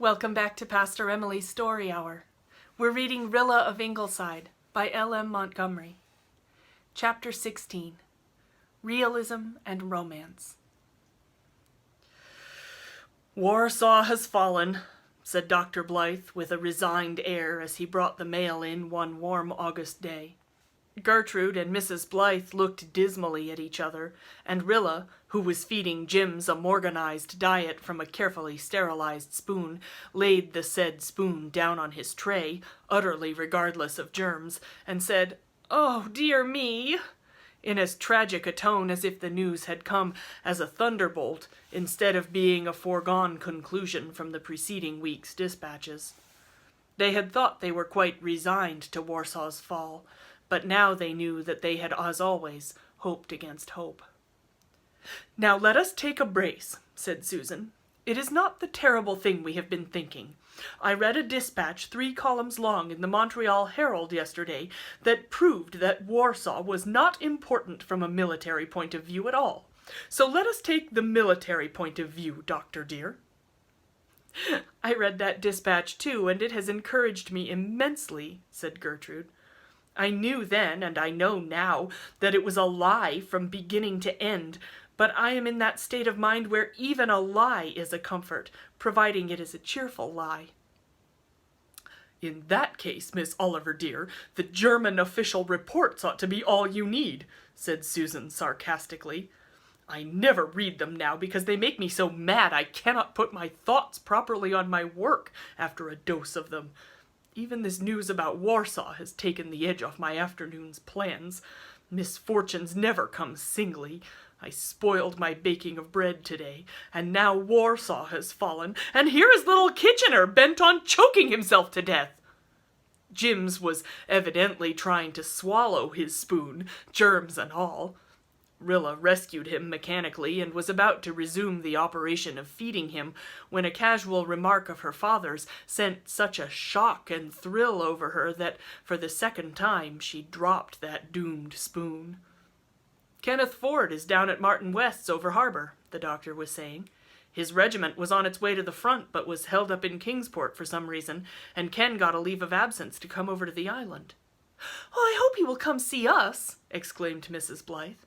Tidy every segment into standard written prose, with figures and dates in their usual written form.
Welcome back to Pastor Emilie's Story Hour. We're reading Rilla of Ingleside by L.M. Montgomery. Chapter 16, Realism and Romance. "Warsaw has fallen," said Dr. Blythe with a resigned air as he brought the mail in one warm August day. Gertrude and Mrs. Blythe looked dismally at each other, and Rilla, who was feeding Jims a Morganized diet from a carefully sterilized spoon, laid the said spoon down on his tray, utterly regardless of germs, and said, "Oh, dear me," in as tragic a tone as if the news had come as a thunderbolt instead of being a foregone conclusion from the preceding week's dispatches. They had thought they were quite resigned to Warsaw's fall, but now they knew that they had, as always, hoped against hope. "Now let us take a brace," said Susan. "It is not the terrible thing we have been thinking. I read a dispatch 3 columns long in the Montreal Herald yesterday that proved that Warsaw was not important from a military point of view at all. So let us take the military point of view, Doctor dear." "I read that dispatch too, and it has encouraged me immensely," said Gertrude. "I knew then, and I know now, that it was a lie from beginning to end, but I am in that state of mind where even a lie is a comfort, providing it is a cheerful lie." "In that case, Miss Oliver dear, the German official reports ought to be all you need," said Susan sarcastically. "I never read them now because they make me so mad I cannot put my thoughts properly on my work after a dose of them. Even this news about Warsaw has taken the edge off my afternoon's plans. Misfortunes never come singly. I spoiled my baking of bread today, and now Warsaw has fallen, and here is little Kitchener bent on choking himself to death." Jims was evidently trying to swallow his spoon, germs and all. Rilla rescued him mechanically and was about to resume the operation of feeding him when a casual remark of her father's sent such a shock and thrill over her that for the second time she dropped that doomed spoon. "Kenneth Ford is down at Martin West's over harbor," the doctor was saying. "His regiment was on its way to the front but was held up in Kingsport for some reason, and Ken got a leave of absence to come over to the island." "Oh, I hope he will come see us," exclaimed Mrs. Blythe.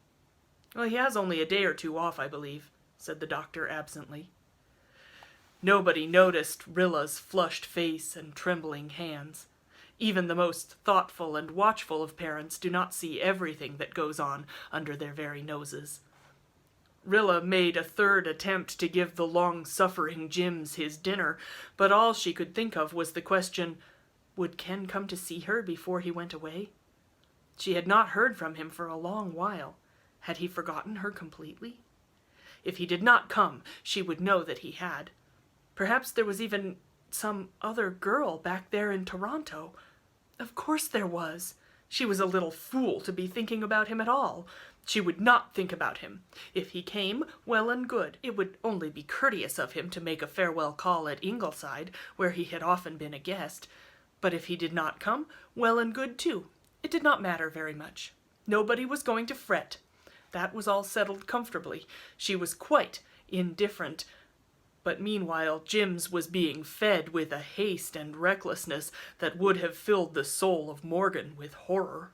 "Well, he has only a day or 2 off, I believe," said the doctor absently. Nobody noticed Rilla's flushed face and trembling hands. Even the most thoughtful and watchful of parents do not see everything that goes on under their very noses. Rilla made a 3rd attempt to give the long-suffering Jims his dinner, but all she could think of was the question, would Ken come to see her before he went away? She had not heard from him for a long while. Had he forgotten her completely? If he did not come, she would know that he had. Perhaps there was even some other girl back there in Toronto. Of course there was. She was a little fool to be thinking about him at all. She would not think about him. If he came, well and good. It would only be courteous of him to make a farewell call at Ingleside, where he had often been a guest. But if he did not come, well and good too. It did not matter very much. Nobody was going to fret. That was all settled comfortably. She was quite indifferent. But meanwhile, Jims was being fed with a haste and recklessness that would have filled the soul of Morgan with horror.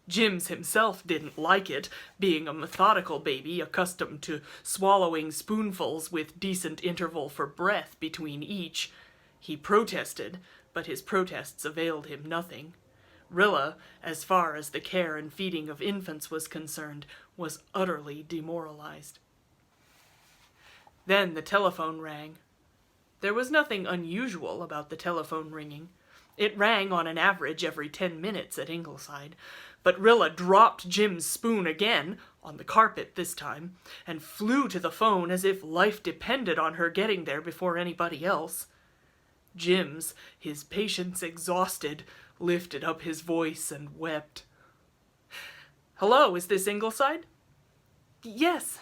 Jims himself didn't like it, being a methodical baby accustomed to swallowing spoonfuls with decent interval for breath between each. He protested, but his protests availed him nothing. Rilla, as far as the care and feeding of infants was concerned, was utterly demoralized. Then the telephone rang. There was nothing unusual about the telephone ringing. It rang on an average every 10 minutes at Ingleside, but Rilla dropped Jim's spoon again, on the carpet this time, and flew to the phone as if life depended on her getting there before anybody else. Jims, his patience exhausted, lifted up his voice and wept. "Hello, is this Ingleside?" "Yes."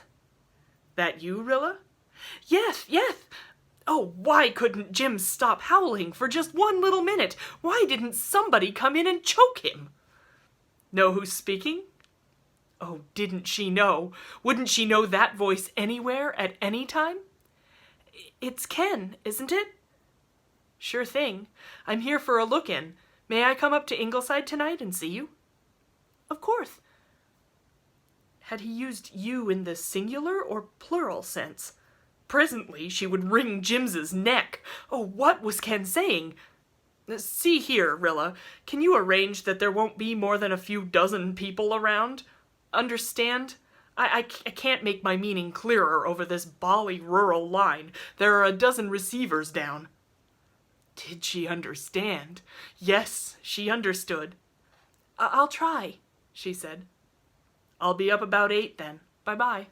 "That you, Rilla?" Yes. Oh, why couldn't Jim stop howling for just one little minute? Why didn't somebody come in and choke him?" "Know who's speaking?" Oh, didn't she know? Wouldn't she know that voice anywhere, at any time? "It's Ken, isn't it?" "Sure thing. I'm here for a look-in. May I come up to Ingleside tonight and see you?" "Of course." Had he used you in the singular or plural sense? Presently she would wring Jims's neck. Oh, what was Ken saying? "See here, Rilla, can you arrange that there won't be more than a few dozen people around? Understand? I can't make my meaning clearer over this bally rural line. There are a dozen receivers down." Did she understand? Yes, she understood. "I'll try," she said. "I'll be up about 8 then. Bye-bye."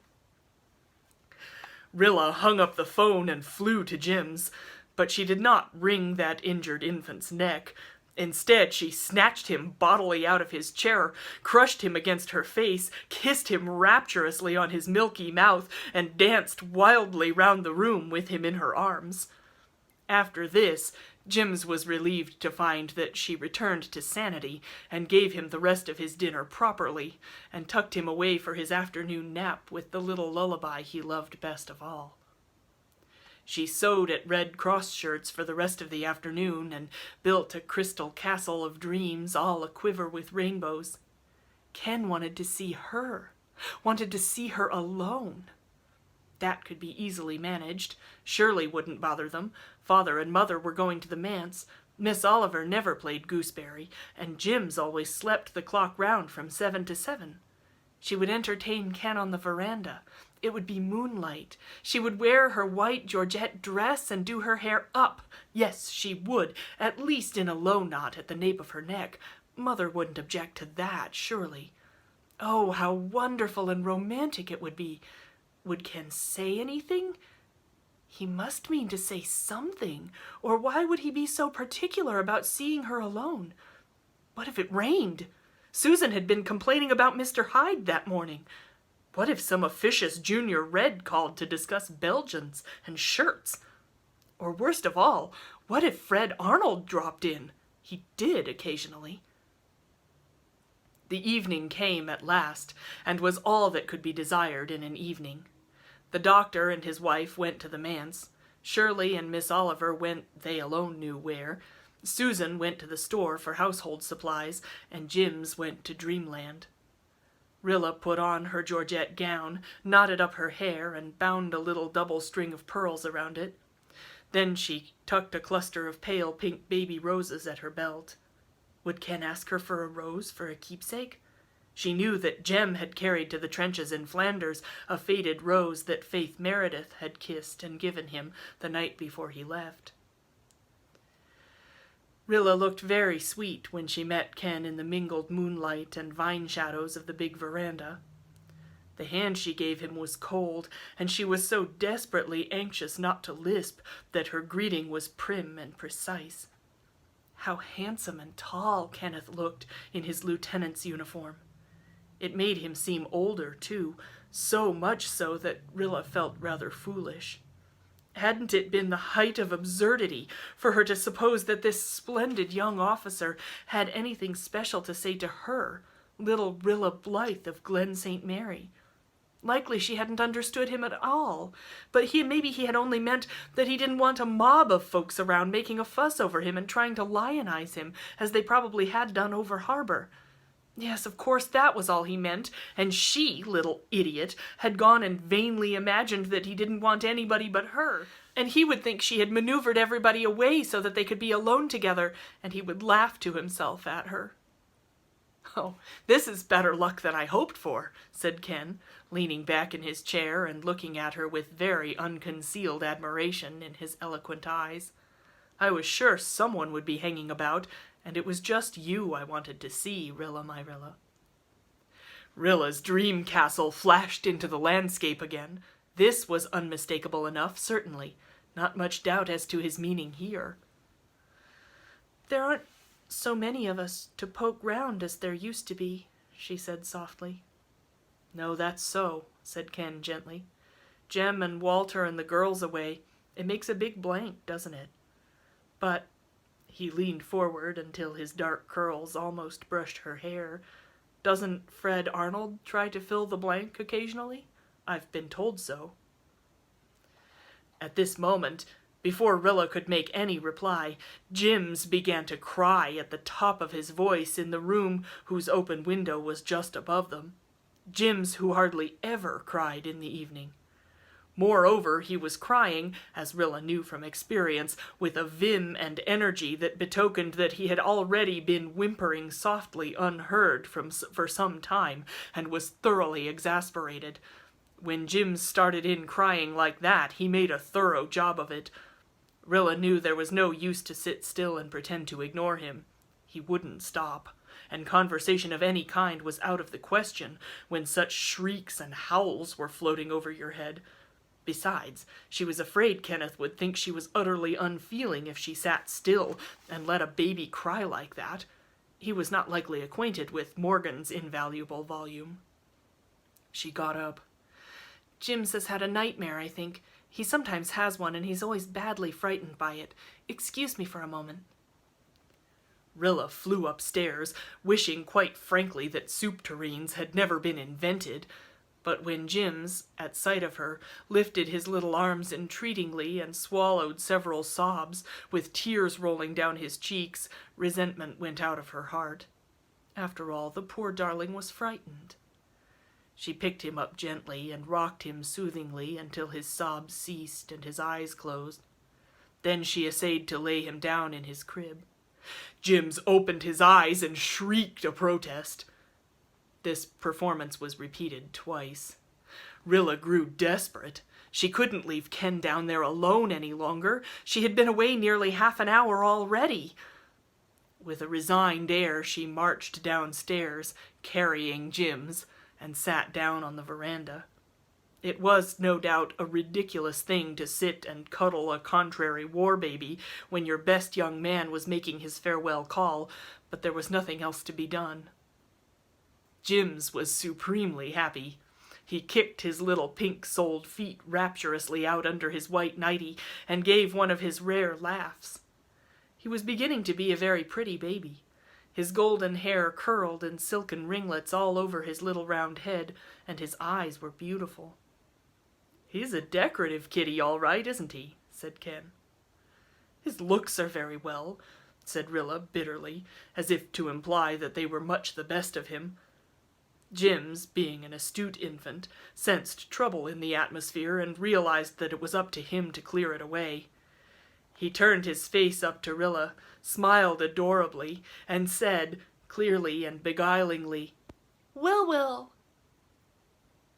Rilla hung up the phone and flew to Jim's, but she did not wring that injured infant's neck. Instead, she snatched him bodily out of his chair, crushed him against her face, kissed him rapturously on his milky mouth, and danced wildly round the room with him in her arms. After this, Jims was relieved to find that she returned to sanity and gave him the rest of his dinner properly, and tucked him away for his afternoon nap with the little lullaby he loved best of all. She sewed at Red Cross shirts for the rest of the afternoon and built a crystal castle of dreams all a-quiver with rainbows. Ken wanted to see her alone. That could be easily managed. Shirley wouldn't bother them. Father and Mother were going to the manse. Miss Oliver never played gooseberry, and Jims always slept the clock round from 7 to 7. She would entertain Ken on the veranda. It would be moonlight. She would wear her white georgette dress and do her hair up. Yes, she would, at least in a low knot at the nape of her neck. Mother wouldn't object to that, surely. Oh, how wonderful and romantic it would be. Would Ken say anything? He must mean to say something, or why would he be so particular about seeing her alone? What if it rained? Susan had been complaining about Mr. Hyde that morning. What if some officious junior red called to discuss Belgians and shirts? Or worst of all, what if Fred Arnold dropped in? He did occasionally. The evening came at last, and was all that could be desired in an evening. The doctor and his wife went to the manse. Shirley and Miss Oliver went they alone knew where. Susan went to the store for household supplies, and Jims went to dreamland. Rilla put on her georgette gown, knotted up her hair, and bound a little double string of pearls around it. Then she tucked a cluster of pale pink baby roses at her belt. Would Ken ask her for a rose for a keepsake? She knew that Jem had carried to the trenches in Flanders a faded rose that Faith Meredith had kissed and given him the night before he left. Rilla looked very sweet when she met Ken in the mingled moonlight and vine shadows of the big veranda. The hand she gave him was cold, and she was so desperately anxious not to lisp that her greeting was prim and precise. How handsome and tall Kenneth looked in his lieutenant's uniform. It made him seem older, too, so much so that Rilla felt rather foolish. Hadn't it been the height of absurdity for her to suppose that this splendid young officer had anything special to say to her, little Rilla Blythe of Glen St. Mary? Likely she hadn't understood him at all, but maybe he had only meant that he didn't want a mob of folks around making a fuss over him and trying to lionize him, as they probably had done over harbor. Yes, of course that was all he meant, and she, little idiot, had gone and vainly imagined that he didn't want anybody but her, and he would think she had maneuvered everybody away so that they could be alone together, and he would laugh to himself at her. "Oh, this is better luck than I hoped for," said Ken, leaning back in his chair and looking at her with very unconcealed admiration in his eloquent eyes. "I was sure someone would be hanging about, and it was just you I wanted to see, Rilla, my Rilla." Rilla's dream castle flashed into the landscape again. This was unmistakable enough, certainly. Not much doubt as to his meaning here. "There aren't so many of us to poke round as there used to be," she said softly. "No, that's so," said Ken gently. "Jem and Walter and the girls away, it makes a big blank, doesn't it? But," he leaned forward until his dark curls almost brushed her hair, "doesn't Fred Arnold try to fill the blank occasionally? I've been told so." At this moment, Before Rilla could make any reply, Jims began to cry at the top of his voice in the room whose open window was just above them. Jims, who hardly ever cried in the evening. Moreover, he was crying, as Rilla knew from experience, with a vim and energy that betokened that he had already been whimpering softly unheard for some time, and was thoroughly exasperated. When Jims started in crying like that, he made a thorough job of it. Rilla knew there was no use to sit still and pretend to ignore him. He wouldn't stop, and conversation of any kind was out of the question when such shrieks and howls were floating over your head. Besides, she was afraid Kenneth would think she was utterly unfeeling if she sat still and let a baby cry like that. He was not likely acquainted with Morgan's invaluable volume. She got up. "Jims has had a nightmare, I think. He sometimes has one, and he's always badly frightened by it. Excuse me for a moment." Rilla flew upstairs, wishing quite frankly that soup tureens had never been invented. But when Jims, at sight of her, lifted his little arms entreatingly and swallowed several sobs, with tears rolling down his cheeks, resentment went out of her heart. After all, the poor darling was frightened. She picked him up gently and rocked him soothingly until his sobs ceased and his eyes closed. Then she essayed to lay him down in his crib. Jims opened his eyes and shrieked a protest. This performance was repeated twice. Rilla grew desperate. She couldn't leave Ken down there alone any longer. She had been away nearly half an hour already. With a resigned air, she marched downstairs, carrying Jims, and sat down on the veranda. It was, no doubt, a ridiculous thing to sit and cuddle a contrary war baby when your best young man was making his farewell call, but there was nothing else to be done. Jims was supremely happy. He kicked his little pink-soled feet rapturously out under his white nightie and gave one of his rare laughs. He was beginning to be a very pretty baby. His golden hair curled in silken ringlets all over his little round head, and his eyes were beautiful. "He's a decorative kitty, all right, isn't he?" said Ken. "His looks are very well," said Rilla bitterly, as if to imply that they were much the best of him. Jims, being an astute infant, sensed trouble in the atmosphere and realized that it was up to him to clear it away. He turned his face up to Rilla, smiled adorably, and said, clearly and beguilingly, "Well, well."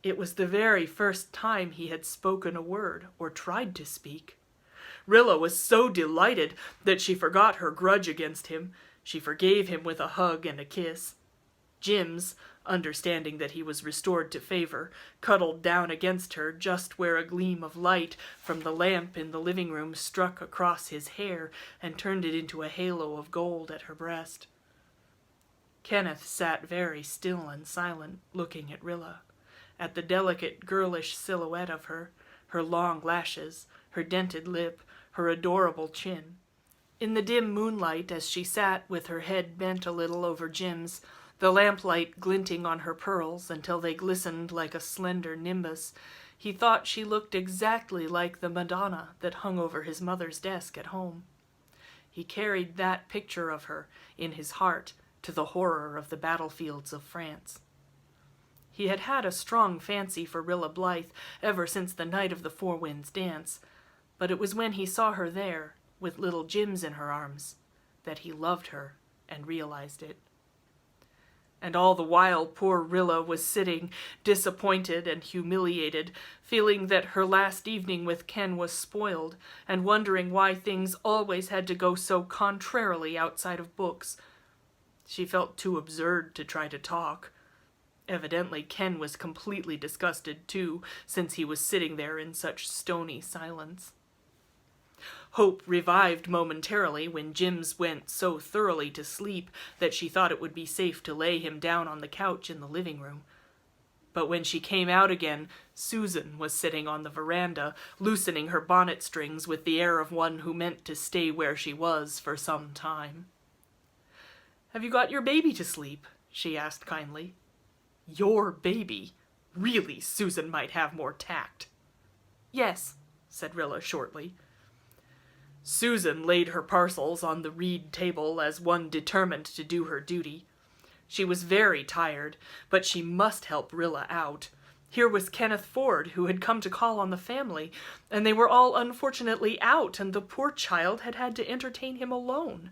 It was the very first time he had spoken a word, or tried to speak. Rilla was so delighted that she forgot her grudge against him. She forgave him with a hug and a kiss. Jims, understanding that he was restored to favor, cuddled down against her just where a gleam of light from the lamp in the living room struck across his hair and turned it into a halo of gold at her breast. Kenneth sat very still and silent, looking at Rilla, at the delicate girlish silhouette of her, her long lashes, her dented lip, her adorable chin. In the dim moonlight, as she sat with her head bent a little over Jims, the lamplight glinting on her pearls until they glistened like a slender nimbus, he thought she looked exactly like the Madonna that hung over his mother's desk at home. He carried that picture of her in his heart to the horror of the battlefields of France. He had had a strong fancy for Rilla Blythe ever since the night of the Four Winds dance, but it was when he saw her there, with little Jims in her arms, that he loved her and realized it. And all the while poor Rilla was sitting, disappointed and humiliated, feeling that her last evening with Ken was spoiled, and wondering why things always had to go so contrarily outside of books. She felt too absurd to try to talk. Evidently Ken was completely disgusted too, since he was sitting there in such stony silence. Hope revived momentarily when Jims went so thoroughly to sleep that she thought it would be safe to lay him down on the couch in the living room. But when she came out again, Susan was sitting on the veranda, loosening her bonnet strings with the air of one who meant to stay where she was for some time. "Have you got your baby to sleep?" she asked kindly. "Your baby? Really, Susan might have more tact." "Yes," said Rilla shortly. Susan laid her parcels on the reed table as one determined to do her duty. She was very tired, but she must help Rilla out. Here was Kenneth Ford, who had come to call on the family, and they were all unfortunately out, and the poor child had had to entertain him alone.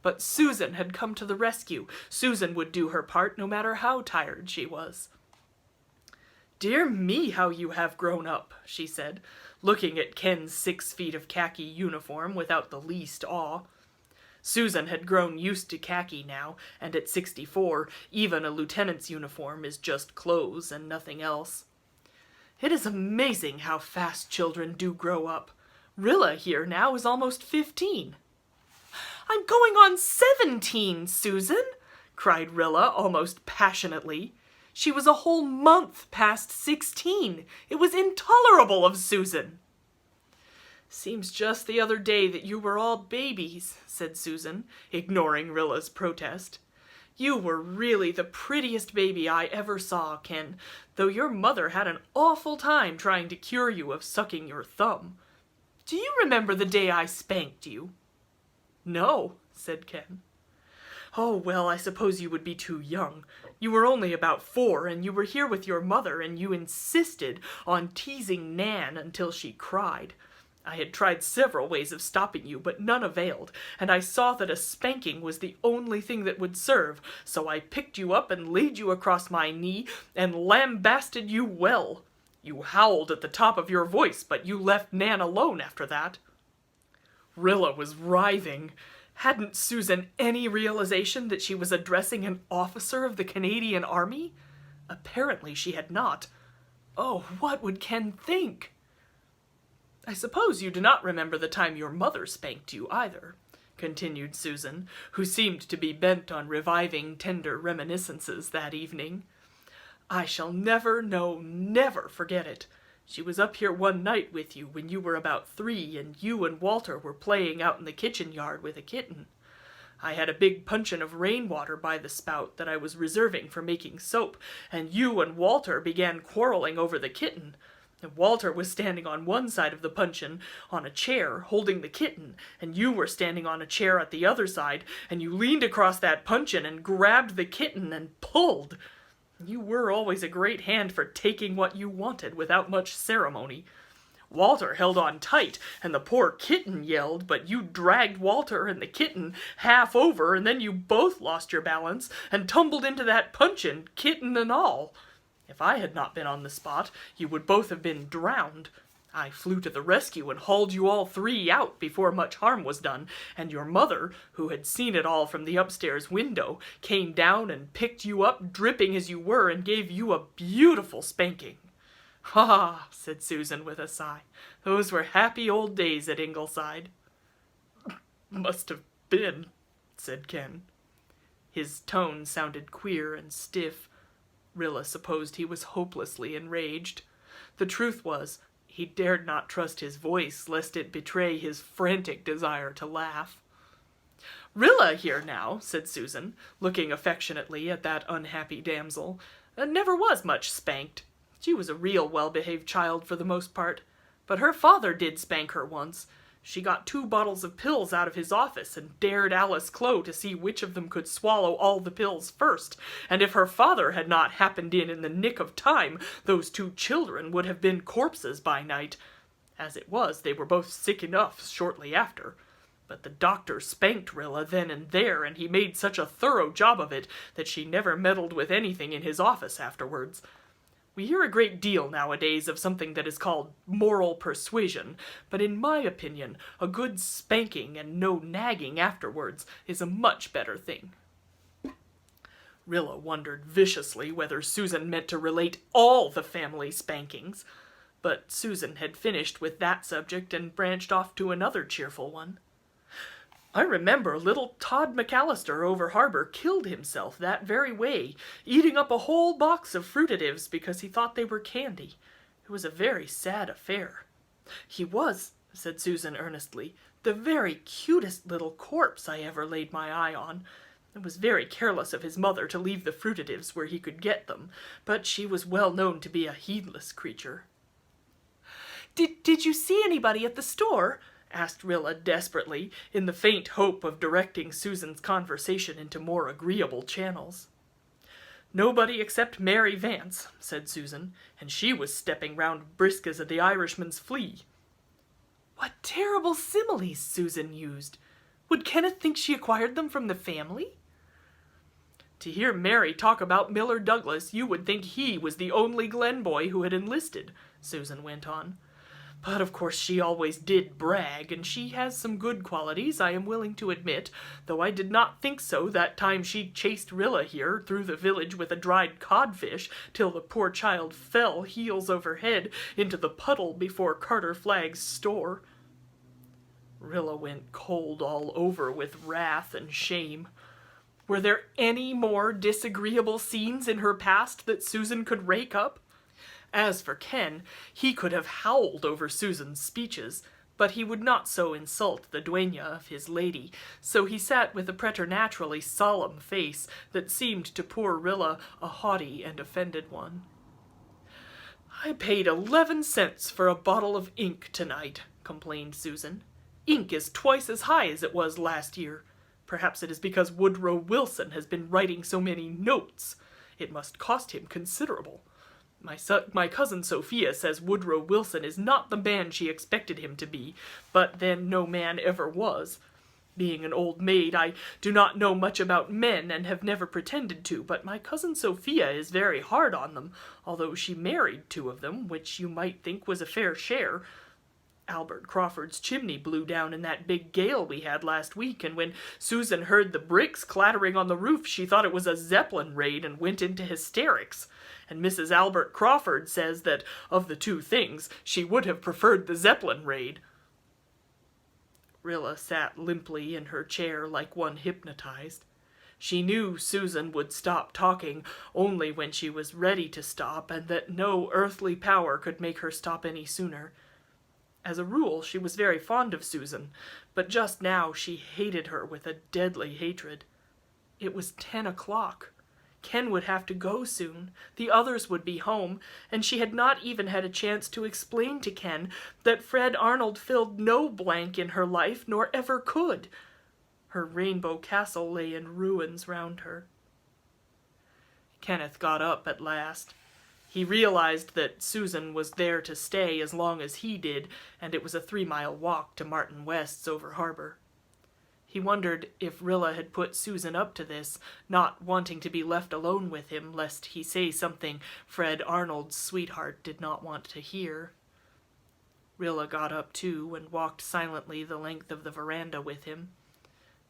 But Susan had come to the rescue. Susan would do her part, no matter how tired she was. "Dear me, how you have grown up," she said, looking at Ken's 6 feet of khaki uniform without the least awe. Susan had grown used to khaki now, and at 64, even a lieutenant's uniform is just clothes and nothing else. "It is amazing how fast children do grow up. Rilla here now is almost 15. "I'm going on 17, Susan!" cried Rilla almost passionately. She was a whole month past 16. It was intolerable of Susan. "Seems just the other day that you were all babies," said Susan, ignoring Rilla's protest. "You were really the prettiest baby I ever saw, Ken, though your mother had an awful time trying to cure you of sucking your thumb. Do you remember the day I spanked you?" "No," said Ken. "Oh, well, I suppose you would be too young. You were only about 4, and you were here with your mother, and you insisted on teasing Nan until she cried. I had tried several ways of stopping you, but none availed, and I saw that a spanking was the only thing that would serve, so I picked you up and laid you across my knee and lambasted you well. You howled at the top of your voice, but you left Nan alone after that." Rilla was writhing. Hadn't Susan any realization that she was addressing an officer of the Canadian Army? Apparently she had not. Oh, what would Ken think? "I suppose you do not remember the time your mother spanked you either," continued Susan, who seemed to be bent on reviving tender reminiscences that evening. "I shall never, no, never forget it. She was up here one night with you when you were about 3, and you and Walter were playing out in the kitchen yard with a kitten. I had a big puncheon of rainwater by the spout that I was reserving for making soap, and you and Walter began quarreling over the kitten. Walter was standing on one side of the puncheon on a chair holding the kitten, and you were standing on a chair at the other side, and you leaned across that puncheon and grabbed the kitten and pulled. You were always a great hand for taking what you wanted without much ceremony. Walter held on tight, and the poor kitten yelled, but you dragged Walter and the kitten half over, and then you both lost your balance and tumbled into that puncheon, kitten and all. If I had not been on the spot, you would both have been drowned. I flew to the rescue and hauled you all 3 out before much harm was done, and your mother, who had seen it all from the upstairs window, came down and picked you up, dripping as you were, and gave you a beautiful spanking." "Ah," said Susan with a sigh, "those were happy old days at Ingleside." "Must have been," said Ken. His tone sounded queer and stiff. Rilla supposed he was hopelessly enraged. The truth was, he dared not trust his voice, lest it betray his frantic desire to laugh. "Rilla here now," said Susan, looking affectionately at that unhappy damsel, "never was much spanked. She was a real well-behaved child for the most part. But her father did spank her once. She got 2 bottles of pills out of his office and dared Alice Clow to see which of them could swallow all the pills first, and if her father had not happened in the nick of time, those 2 children would have been corpses by night. As it was, they were both sick enough shortly after. But the doctor spanked Rilla then and there, and he made such a thorough job of it that she never meddled with anything in his office afterwards. We hear a great deal nowadays of something that is called moral persuasion, but in my opinion, a good spanking and no nagging afterwards is a much better thing." Rilla wondered viciously whether Susan meant to relate all the family spankings, but Susan had finished with that subject and branched off to another cheerful one. "I remember little Todd McAllister over harbor killed himself that very way, eating up a whole box of fruitatives because he thought they were candy. It was a very sad affair." "He was," said Susan earnestly, "the very cutest little corpse I ever laid my eye on. It was very careless of his mother to leave the fruitatives where he could get them, but she was well known to be a heedless creature." Did you see anybody at the store?" asked Rilla desperately, in the faint hope of directing Susan's conversation into more agreeable channels. "Nobody except Mary Vance," said Susan, "and she was stepping round brisk as the Irishman's flea." What terrible similes Susan used! Would Kenneth think she acquired them from the family? To hear Mary talk about Miller Douglas, you would think he was the only Glen boy who had enlisted, Susan went on. But of course she always did brag, and she has some good qualities, I am willing to admit, though I did not think so that time she chased Rilla here through the village with a dried codfish till the poor child fell heels over head into the puddle before Carter Flagg's store. Rilla went cold all over with wrath and shame. Were there any more disagreeable scenes in her past that Susan could rake up? As for Ken, he could have howled over Susan's speeches, but he would not so insult the dueña of his lady, so he sat with a preternaturally solemn face that seemed to poor Rilla a haughty and offended one. "I paid 11 cents for a bottle of ink tonight," complained Susan. "Ink is twice as high as it was last year. Perhaps it is because Woodrow Wilson has been writing so many notes. It must cost him considerable. My cousin Sophia says Woodrow Wilson is not the man she expected him to be, but then no man ever was. Being an old maid, I do not know much about men and have never pretended to, but my cousin Sophia is very hard on them, although she married 2 of them, which you might think was a fair share. Albert Crawford's chimney blew down in that big gale we had last week, and when Susan heard the bricks clattering on the roof, she thought it was a Zeppelin raid and went into hysterics. And Mrs. Albert Crawford says that, of the 2 things, she would have preferred the Zeppelin raid." Rilla sat limply in her chair like one hypnotized. She knew Susan would stop talking only when she was ready to stop, and that no earthly power could make her stop any sooner. As a rule, she was very fond of Susan, but just now she hated her with a deadly hatred. It was 10 o'clock. Ken would have to go soon, the others would be home, and she had not even had a chance to explain to Ken that Fred Arnold filled no blank in her life, nor ever could. Her rainbow castle lay in ruins round her. Kenneth got up at last. He realized that Susan was there to stay as long as he did, and it was a 3-mile walk to Martin West's over harbor. He wondered if Rilla had put Susan up to this, not wanting to be left alone with him, lest he say something Fred Arnold's sweetheart did not want to hear. Rilla got up too and walked silently the length of the veranda with him.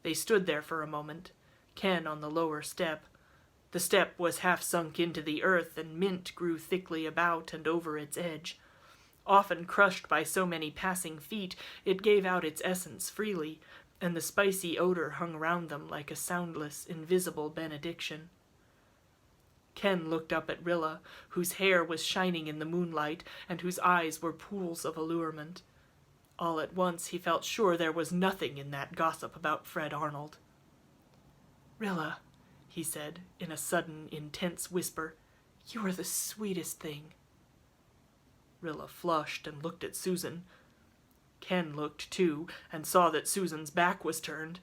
They stood there for a moment, Ken on the lower step. The step was half sunk into the earth, and mint grew thickly about and over its edge. Often crushed by so many passing feet, it gave out its essence freely, and the spicy odor hung round them like a soundless, invisible benediction. Ken looked up at Rilla, whose hair was shining in the moonlight, and whose eyes were pools of allurement. All at once he felt sure there was nothing in that gossip about Fred Arnold. "Rilla," he said, in a sudden, intense whisper, "you are the sweetest thing." Rilla flushed and looked at Susan. Ken looked too, and saw that Susan's back was turned.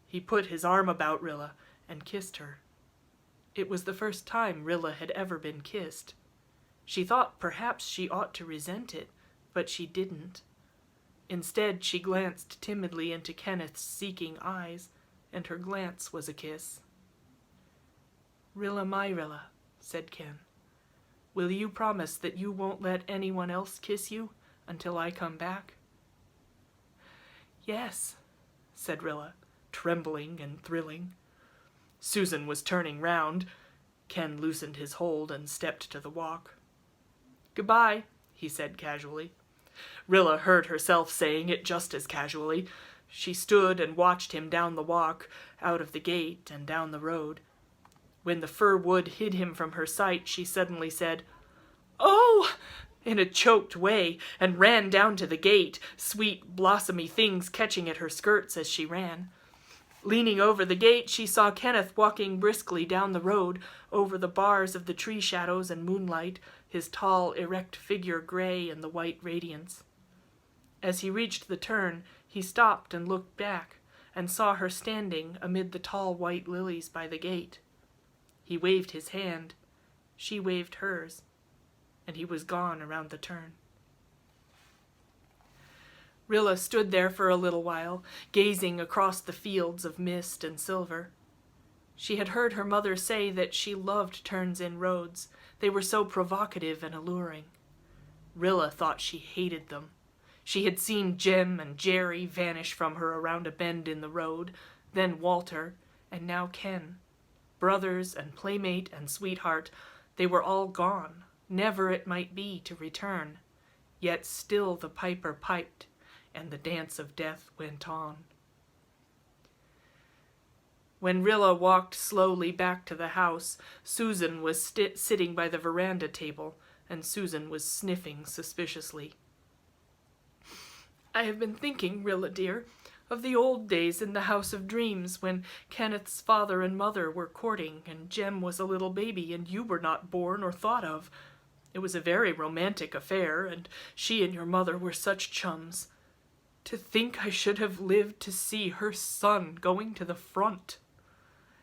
He put his arm about Rilla and kissed her. It was the first time Rilla had ever been kissed. She thought perhaps she ought to resent it, but she didn't. Instead, she glanced timidly into Kenneth's seeking eyes, and her glance was a kiss. "Rilla, my Rilla," said Ken, "will you promise that you won't let anyone else kiss you until I come back?" "Yes," said Rilla, trembling and thrilling. Susan was turning round. Ken loosened his hold and stepped to the walk. "Goodbye," he said casually. Rilla heard herself saying it just as casually. She stood and watched him down the walk, out of the gate and down the road. When the fir wood hid him from her sight, she suddenly said, "Oh!" in a choked way, and ran down to the gate, sweet, blossomy things catching at her skirts as she ran. Leaning over the gate, she saw Kenneth walking briskly down the road, over the bars of the tree shadows and moonlight, his tall, erect figure gray in the white radiance. As he reached the turn, he stopped and looked back, and saw her standing amid the tall white lilies by the gate. He waved his hand, she waved hers, and he was gone around the turn. Rilla stood there for a little while, gazing across the fields of mist and silver. She had heard her mother say that she loved turns in roads. They were so provocative and alluring. Rilla thought she hated them. She had seen Jem and Jerry vanish from her around a bend in the road, then Walter, and now Ken. Brothers and playmate and sweetheart, they were all gone, never it might be to return. Yet still the piper piped, and the dance of death went on. When Rilla walked slowly back to the house, Susan was sitting by the veranda table, and Susan was sniffing suspiciously. "I have been thinking, Rilla dear, of the old days in the House of Dreams when Kenneth's father and mother were courting and Jem was a little baby and you were not born or thought of. It was a very romantic affair, and she and your mother were such chums. To think I should have lived to see her son going to the front.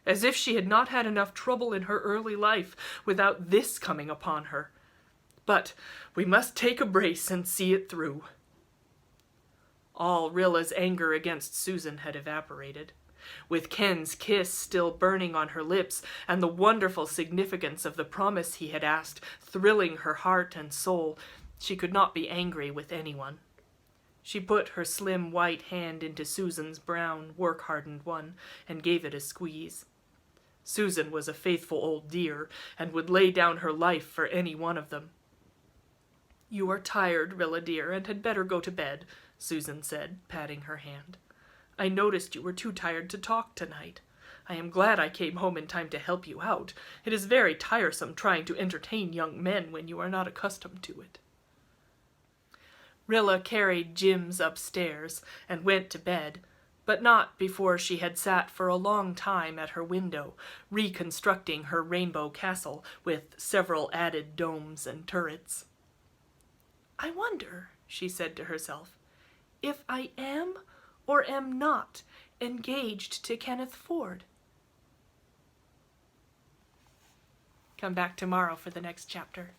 As if she had not had enough trouble in her early life without this coming upon her. But we must take a brace and see it through." All Rilla's anger against Susan had evaporated. With Ken's kiss still burning on her lips, and the wonderful significance of the promise he had asked thrilling her heart and soul, she could not be angry with anyone. She put her slim white hand into Susan's brown, work-hardened one, and gave it a squeeze. Susan was a faithful old dear, and would lay down her life for any one of them. "You are tired, Rilla dear, and had better go to bed," Susan said, patting her hand. "I noticed you were too tired to talk tonight. I am glad I came home in time to help you out. It is very tiresome trying to entertain young men when you are not accustomed to it." Rilla carried Jims upstairs and went to bed, but not before she had sat for a long time at her window, reconstructing her rainbow castle with several added domes and turrets. "I wonder," she said to herself, "if I am or am not engaged to Kenneth Ford." Come back tomorrow for the next chapter.